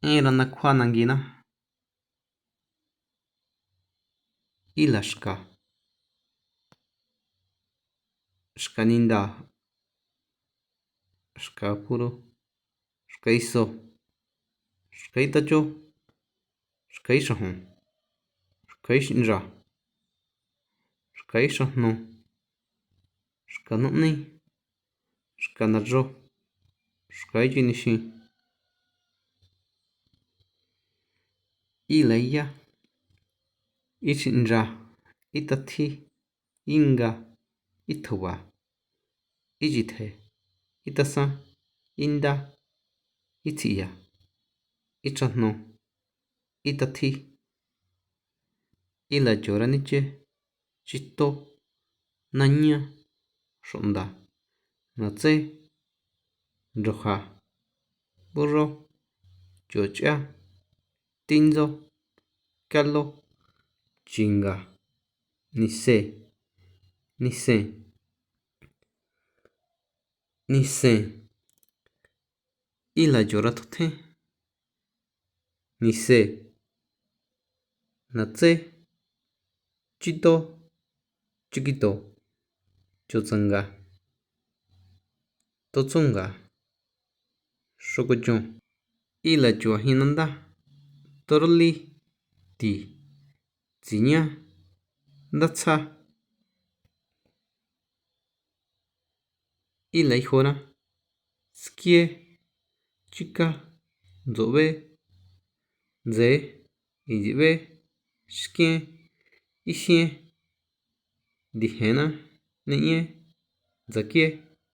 Era na kjua nanguina ila xka ninda, xka puro, xka isó, xka itachó, xka ixrajon, xka ixinxá, xka ixrajnó, xka nujní, xka ndayó, xka ichinixin, ila yá, ixinxá, itatjí, inga, itjuba, ichitje, itasan, indá, itsi'ya, ichrajnó, itatjí, ila chora niche, chitó, nañá, xu'nda, natsé, ndyojá, burró, choch'á, tindsó, kaló, chinga, nisé, nisén, nisén, ila chora tjotjén, nisé, natsé, chitó, chikito, chotsanga, totsonga, xokochon, ila chuajin nandá, torlí, ti, tsiñá, ndatsja, ila ijora, skié, chika, ndsobé, ndsé, inchibé, xkien, ixien, ndijena, ni'ñé, ndsakié.